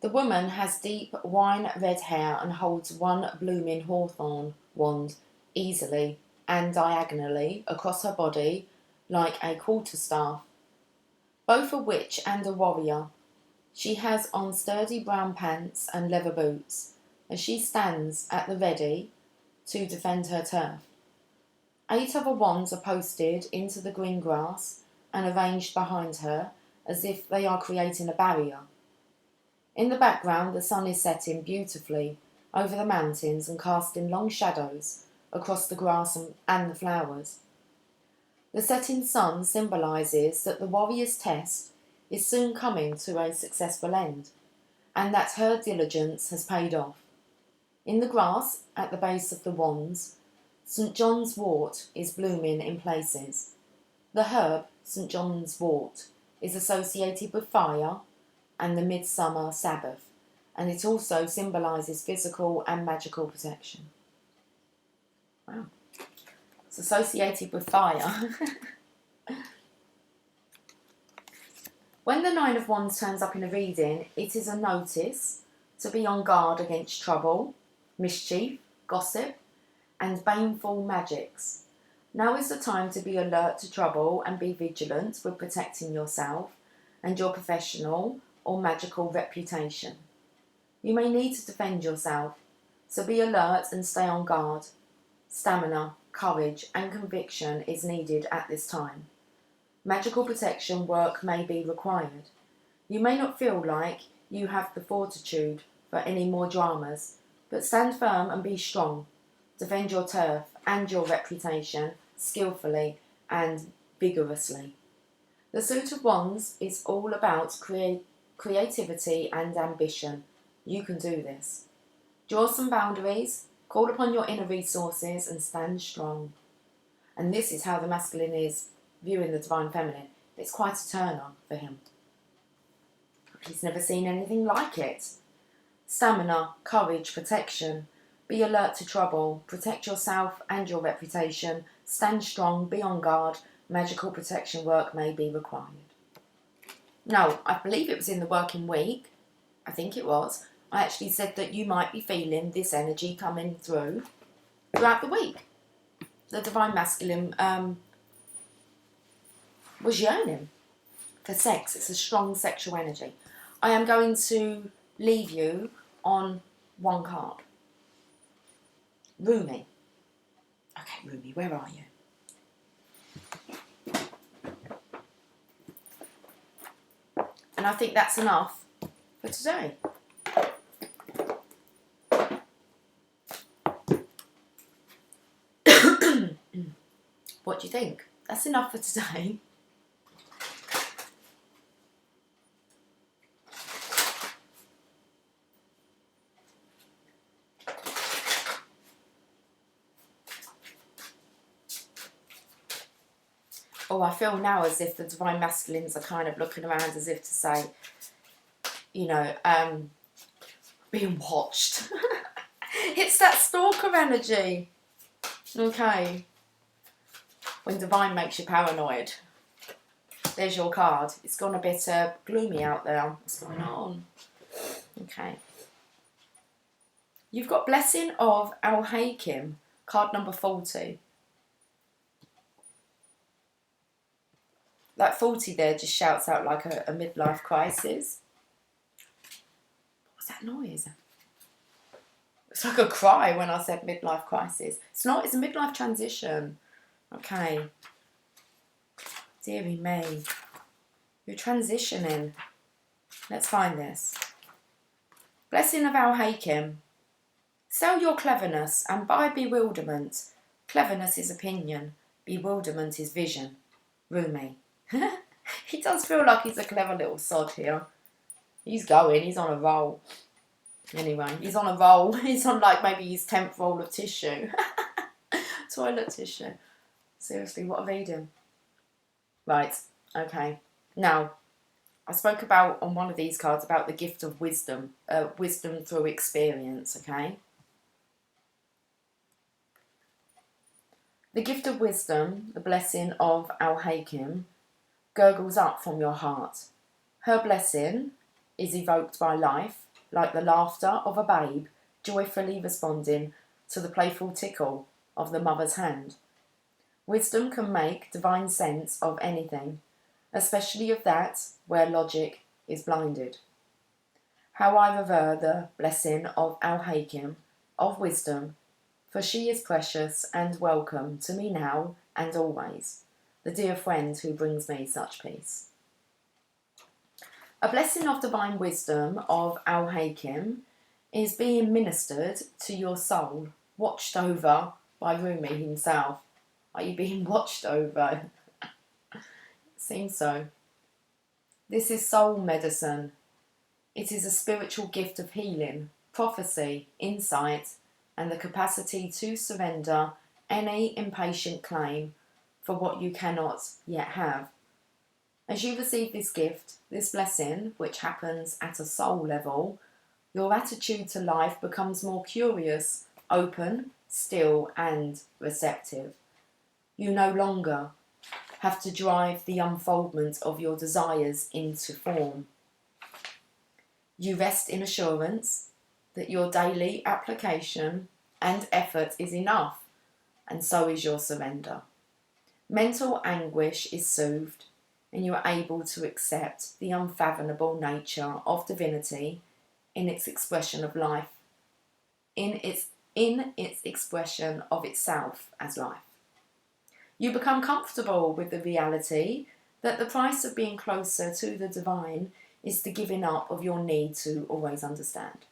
The woman has deep wine red hair and holds one blooming hawthorn wand easily and diagonally across her body like a quarterstaff. Both a witch and a warrior. She has on sturdy brown pants and leather boots, and she stands at the ready to defend her turf. 8 other wands are posted into the green grass and arranged behind her as if they are creating a barrier. In the background, the sun is setting beautifully over the mountains and casting long shadows across the grass and the flowers. The setting sun symbolises that the warrior's test is soon coming to a successful end, and that her diligence has paid off. In the grass, at the base of the wands, St. John's wort is blooming in places. The herb, St. John's wort, is associated with fire and the midsummer Sabbath, and it also symbolises physical and magical protection. Wow. It's associated with fire. When the 9 of Wands turns up in a reading, it is a notice to be on guard against trouble, mischief, gossip, and baneful magics. Now is the time to be alert to trouble and be vigilant with protecting yourself and your professional or magical reputation. You may need to defend yourself, so be alert and stay on guard. Stamina, courage, and conviction is needed at this time. Magical protection work may be required. You may not feel like you have the fortitude for any more dramas, but stand firm and be strong. Defend your turf and your reputation skillfully and vigorously. The Suit of Wands is all about creativity and ambition. You can do this. Draw some boundaries, call upon your inner resources and stand strong. And this is how the masculine is viewing the divine feminine. It's quite a turn-on for him. He's never seen anything like it. Stamina, courage, protection. Be alert to trouble. Protect yourself and your reputation. Stand strong, be on guard. Magical protection work may be required. Now, I believe it was in the working week. I think it was. I actually said that you might be feeling this energy coming through throughout the week. The divine masculine was yearning for sex. It's a strong sexual energy. I am going to leave you on one card. Rumi. Okay, Rumi, where are you? And I think that's enough for today. What do you think? That's enough for today. Oh, I feel now as if the divine masculines are kind of looking around as if to say, you know, being watched. It's that stalker energy. Okay. When divine makes you paranoid. There's your card. It's gone a bit gloomy out there. What's going on? Okay. You've got Blessing of Al-Hakim, card number 40. Like 40 there just shouts out like a midlife crisis. What's that noise? It's like a cry when I said midlife crisis. It's not, it's a midlife transition. Okay. Dearie me. You're transitioning. Let's find this. Blessing of Al-Hakim. Sell your cleverness and buy bewilderment. Cleverness is opinion. Bewilderment is vision. Rumi. He does feel like he's a clever little sod here. He's going. He's on a roll. Anyway, he's on a roll. He's on like maybe his 10th roll of tissue. Toilet tissue. Seriously, what are they doing? Right, okay. Now, I spoke about on one of these cards about the gift of wisdom. Wisdom through experience, okay? The gift of wisdom, the blessing of Al-Hakim, gurgles up from your heart. Her blessing is evoked by life, like the laughter of a babe joyfully responding to the playful tickle of the mother's hand. Wisdom can make divine sense of anything, especially of that where logic is blinded. How I revere the blessing of Al-Hakim, of wisdom, for she is precious and welcome to me now and always, the dear friend who brings me such peace. A blessing of divine wisdom of Al-Hakim is being ministered to your soul, watched over by Rumi himself. Are you being watched over? Seems so. This is soul medicine. It is a spiritual gift of healing, prophecy, insight, and the capacity to surrender any impatient claim for what you cannot yet have. As you receive this gift, this blessing, which happens at a soul level, your attitude to life becomes more curious, open, still, and receptive. You no longer have to drive the unfoldment of your desires into form. You rest in assurance that your daily application and effort is enough, and so is your surrender. Mental anguish is soothed, and you are able to accept the unfathomable nature of divinity in its expression of life, in its expression of itself as life. You become comfortable with the reality that the price of being closer to the divine is the giving up of your need to always understand.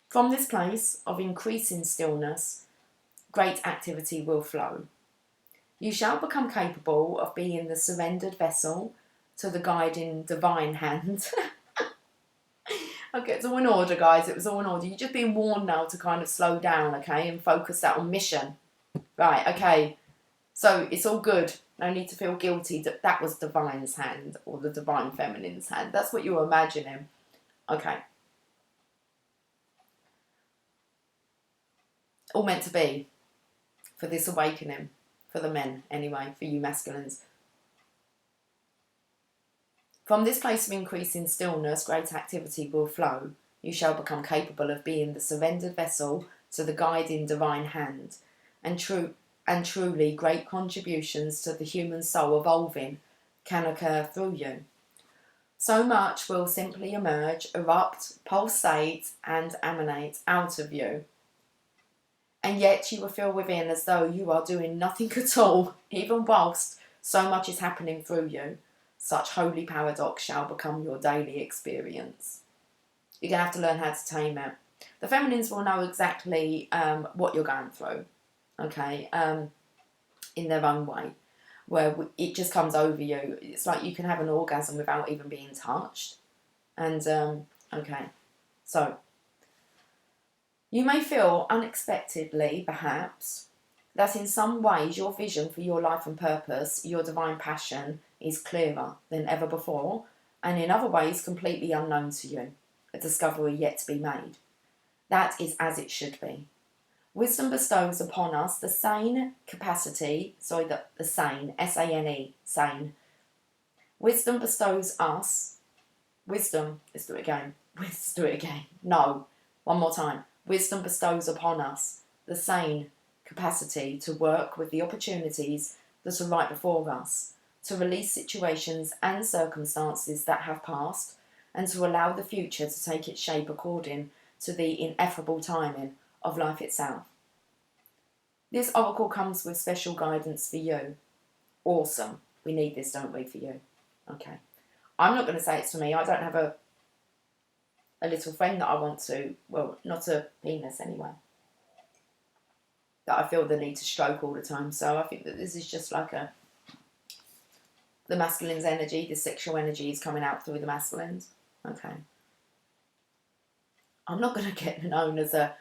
From this place of increasing stillness, great activity will flow. You shall become capable of being the surrendered vessel to the guiding divine hand. Okay, it's all in order, guys. It was all in order. You're just being warned now to kind of slow down, okay, and focus that on mission. Right, okay. So it's all good. No need to feel guilty that that was divine's hand or the divine feminine's hand. That's what you were imagining. Okay. All meant to be for this awakening. For the men, anyway, for you masculines. From this place of increasing stillness, great activity will flow. You shall become capable of being the surrendered vessel to the guiding divine hand, and truly great contributions to the human soul evolving can occur through you. So much will simply emerge, erupt, pulsate, and emanate out of you. And yet you will feel within as though you are doing nothing at all, even whilst so much is happening through you. Such holy paradox shall become your daily experience. You're going to have to learn how to tame it. The feminines will know exactly what you're going through, okay, in their own way, where it just comes over you. It's like you can have an orgasm without even being touched. And, okay, so you may feel unexpectedly, perhaps, that in some ways your vision for your life and purpose, your divine passion, is clearer than ever before, and in other ways completely unknown to you, a discovery yet to be made. That is as it should be. Wisdom bestows upon us the sane capacity, the sane, S-A-N-E, sane. Wisdom bestows us, let's do it again, no, one more time. Wisdom bestows upon us the sane capacity to work with the opportunities that are right before us, to release situations and circumstances that have passed, and to allow the future to take its shape according to the ineffable timing of life itself. This oracle comes with special guidance for you. Awesome. We need this, don't we, for you? Okay. I'm not going to say it's for me. I don't have a little friend that I want to, well, not a penis anyway, that I feel the need to stroke all the time. So I think that this is just like the masculine's energy, the sexual energy is coming out through the masculines. Okay. I'm not going to get known as a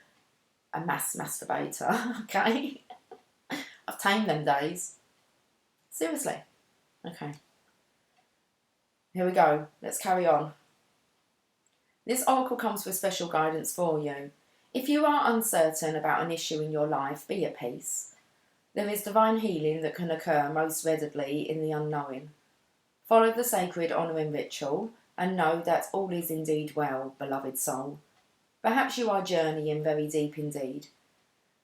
mass masturbator, okay? tame them days. Seriously. Okay. Here we go. Let's carry on. This oracle comes with special guidance for you. If you are uncertain about an issue in your life, be at peace. There is divine healing that can occur most readily in the unknowing. Follow the sacred honouring ritual and know that all is indeed well, beloved soul. Perhaps you are journeying very deep indeed,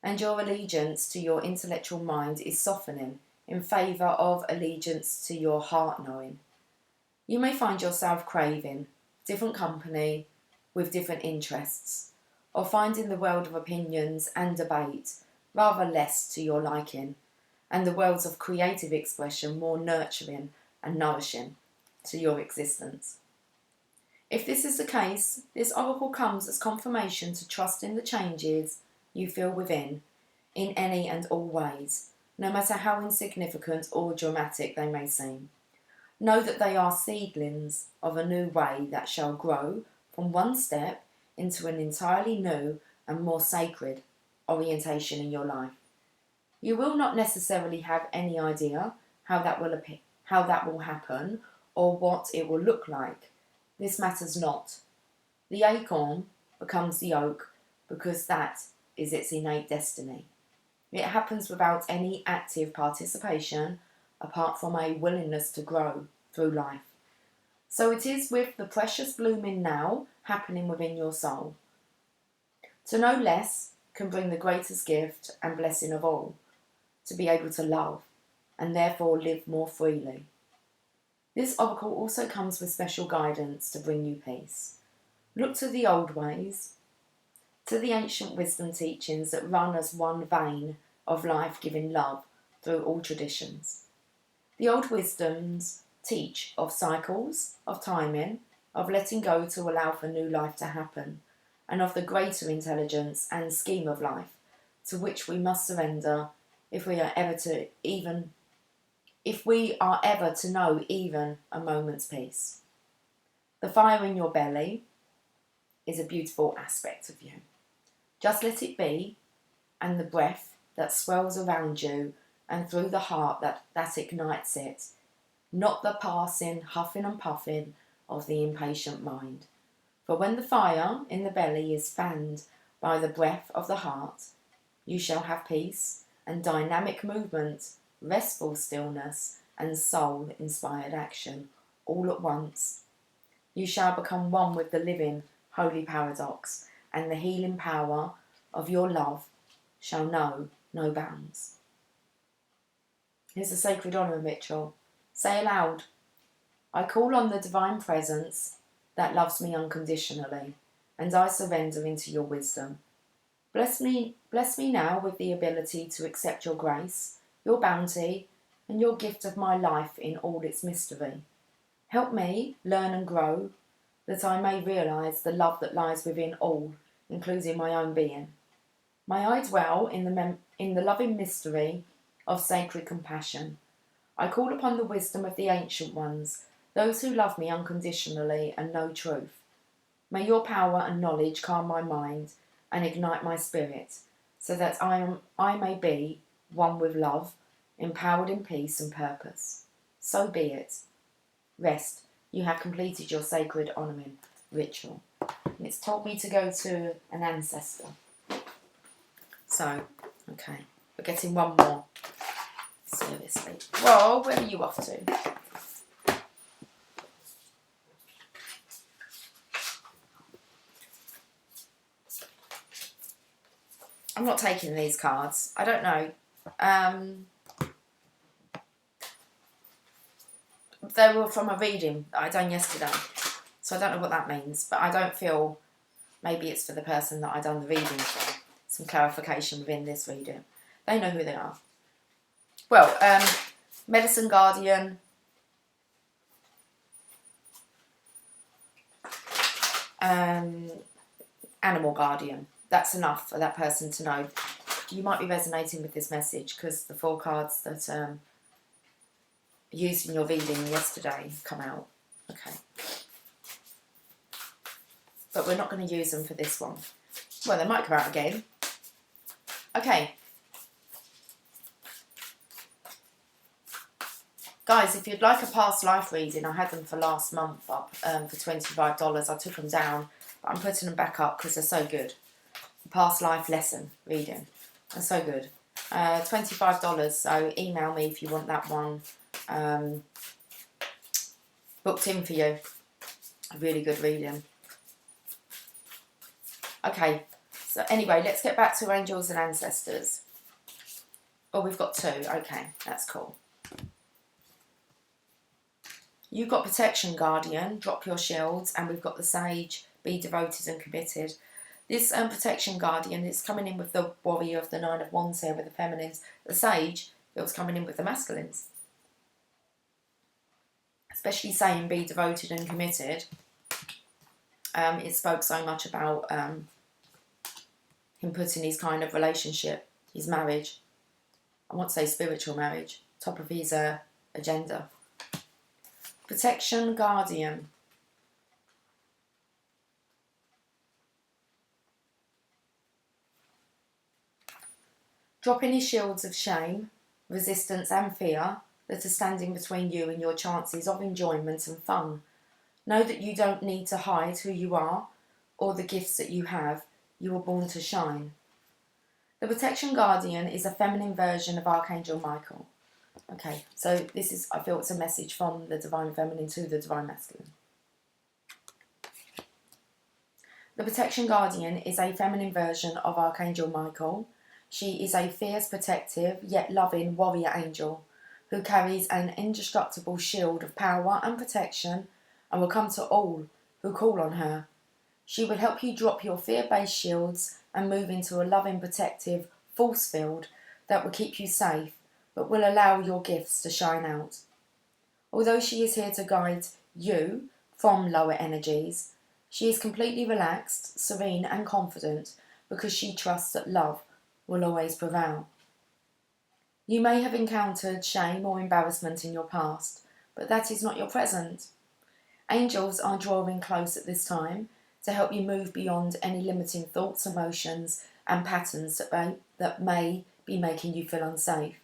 and your allegiance to your intellectual mind is softening in favour of allegiance to your heart knowing. You may find yourself craving different company with different interests, or finding the world of opinions and debate rather less to your liking, and the worlds of creative expression more nurturing and nourishing to your existence. If this is the case, this oracle comes as confirmation to trust in the changes you feel within, in any and all ways, no matter how insignificant or dramatic they may seem. Know that they are seedlings of a new way that shall grow from one step into an entirely new and more sacred orientation in your life. You will not necessarily have any idea how that will happen or what it will look like. This matters not. The acorn becomes the oak because that is its innate destiny. It happens without any active participation apart from a willingness to grow through life. So it is with the precious blooming now happening within your soul. To know less can bring the greatest gift and blessing of all, to be able to love and therefore live more freely. This oracle also comes with special guidance to bring you peace. Look to the old ways, to the ancient wisdom teachings that run as one vein of life-giving love through all traditions. The old wisdoms teach of cycles, of timing, of letting go to allow for new life to happen, and of the greater intelligence and scheme of life to which we must surrender if we are ever to know even a moment's peace. The fire in your belly is a beautiful aspect of you. Just let it be, and the breath that swells around you and through the heart that ignites it, not the passing huffing and puffing of the impatient mind. For when the fire in the belly is fanned by the breath of the heart, you shall have peace and dynamic movement, restful stillness and soul-inspired action all at once. You shall become one with the living holy paradox, and the healing power of your love shall know no bounds. Here's a sacred honour ritual. Say aloud, I call on the divine presence that loves me unconditionally, and I surrender into your wisdom. Bless me now with the ability to accept your grace, your bounty, and your gift of my life in all its mystery. Help me learn and grow, that I may realise the love that lies within all, including my own being. May I dwell in the loving mystery of sacred compassion. I call upon the wisdom of the ancient ones, those who love me unconditionally and know truth. May your power and knowledge calm my mind and ignite my spirit, so that I may be one with love, empowered in peace and purpose. So be it. Rest. You have completed your sacred honouring ritual. And it's told me to go to an ancestor. So, okay, we're getting one more. Seriously. Well, where are you off to? I'm not taking these cards. I don't know. They were from a reading that I done yesterday. So I don't know what that means. But I don't feel... Maybe it's for the person that I done the reading for. Some clarification within this reading. They know who they are. Well, Medicine Guardian. Animal Guardian. That's enough for that person to know. You might be resonating with this message because the 4 cards that used in your reading yesterday come out. Okay. But we're not going to use them for this one. Well, they might come out again. Okay. Guys, if you'd like a past life reading, I had them for last month up for $25. I took them down, but I'm putting them back up because they're so good. Past life lesson reading. They're so good. $25, so email me if you want that one booked in for you. A really good reading. Okay, so anyway, let's get back to angels and ancestors. Oh, we've got two. Okay, that's cool. You've got protection, guardian, drop your shields, and we've got the sage, be devoted and committed. This protection guardian is coming in with the warrior of the Nine of Wands here with the feminines. The sage feels coming in with the masculines. Especially saying be devoted and committed. It spoke so much about him putting his kind of relationship, his marriage, I want to say spiritual marriage, top of his agenda. Protection, guardian. Dropping his shields of shame, resistance and fear that are standing between you and your chances of enjoyment and fun. Know that you don't need to hide who you are or the gifts that you have. You were born to shine. The protection guardian is a feminine version of Archangel Michael. Okay, so this is, I feel it's a message from the divine feminine to the divine masculine. The protection guardian is a feminine version of Archangel Michael. She is a fierce, protective, yet loving warrior angel who carries an indestructible shield of power and protection and will come to all who call on her. She will help you drop your fear-based shields and move into a loving, protective force field that will keep you safe, but will allow your gifts to shine out. Although she is here to guide you from lower energies, she is completely relaxed, serene and confident because she trusts that love will always prevail. You may have encountered shame or embarrassment in your past, but that is not your present. Angels are drawing close at this time to help you move beyond any limiting thoughts, emotions and patterns that may be making you feel unsafe.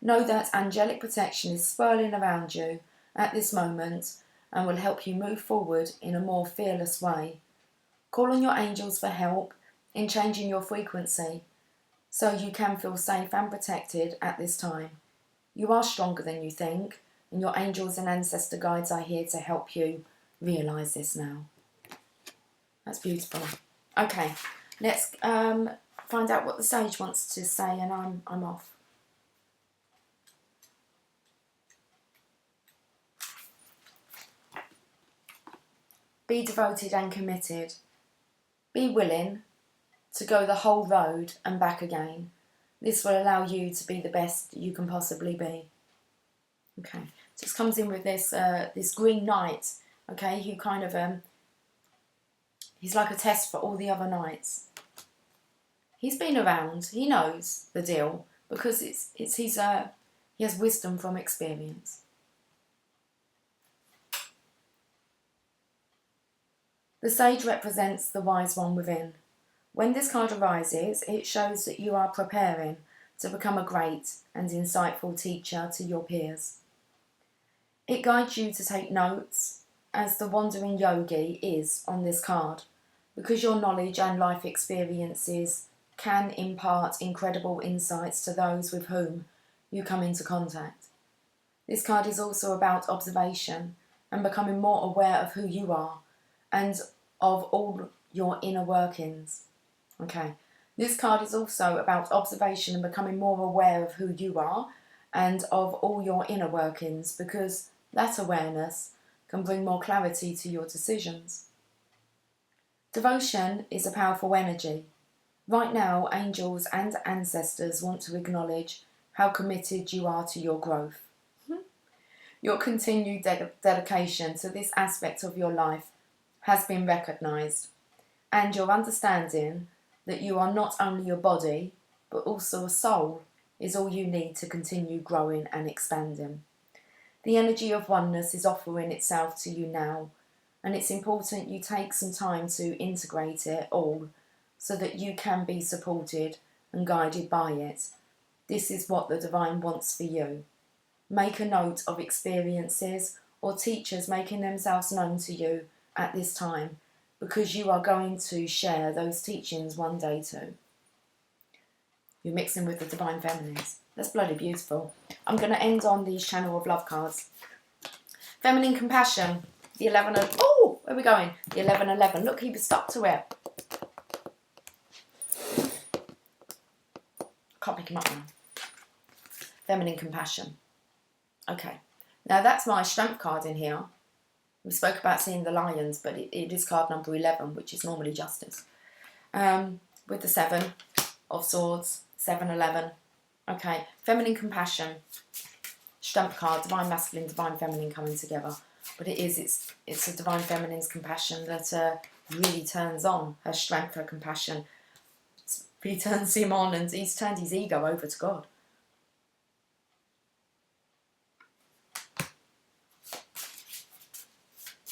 Know that angelic protection is swirling around you at this moment and will help you move forward in a more fearless way. Call on your angels for help in changing your frequency so you can feel safe and protected at this time. You are stronger than you think, and your angels and ancestor guides are here to help you realise this now. That's beautiful. Okay, let's find out what the sage wants to say, and I'm off. Be devoted and committed. Be willing to go the whole road and back again. This will allow you to be the best you can possibly be. Okay, so this comes in with this this Green Knight, okay, who kind of he's like a test for all the other knights. He's been around, he knows the deal because it's his he has wisdom from experience. The sage represents the wise one within. When this card arises, it shows that you are preparing to become a great and insightful teacher to your peers. It guides you to take notes, as the wandering yogi is on this card, because your knowledge and life experiences can impart incredible insights to those with whom you come into contact. This card is also about observation and becoming more aware of who you are and of all your inner workings. Okay, this card is also about observation and becoming more aware of who you are and of all your inner workings, because that awareness can bring more clarity to your decisions. Devotion is a powerful energy. Right now, angels and ancestors want to acknowledge how committed you are to your growth. Your continued dedication to this aspect of your life has been recognised, and your understanding that you are not only your body, but also a soul, is all you need to continue growing and expanding. The energy of oneness is offering itself to you now, and it's important you take some time to integrate it all so that you can be supported and guided by it. This is what the divine wants for you. Make a note of experiences or teachers making themselves known to you at this time, because you are going to share those teachings one day too. You're mixing with the Divine Feminines. That's bloody beautiful. I'm going to end on these Channel of Love cards. Feminine Compassion. The 11 of... Oh, where are we going? The 11-11. Look, he was stuck to it. Can't pick him up now. Feminine Compassion. Okay. Now, that's my Strength card in here. We spoke about seeing the lions, but it is card number 11, which is normally Justice. With the 7 of Swords. 7-11. Okay. Feminine Compassion. Strength card. Divine Masculine, Divine Feminine coming together. But it's a Divine Feminine's compassion that really turns on. Her strength, her compassion. He turns him on and he's turned his ego over to God.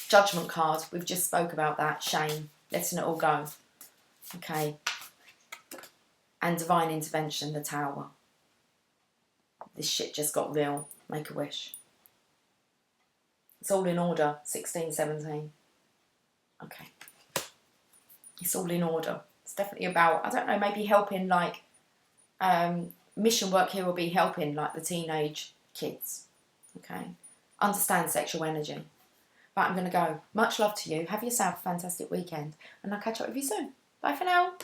Judgment card. We've just spoke about that. Shame. Letting it all go. Okay. And Divine Intervention, the Tower. This shit just got real. Make a wish. It's all in order. 16, 17. Okay. It's all in order. It's definitely about, I don't know, maybe helping, like, mission work here will be helping, like, the teenage kids. Okay. Understand sexual energy. Right, I'm going to go. Much love to you. Have yourself a fantastic weekend. And I'll catch up with you soon. Bye for now.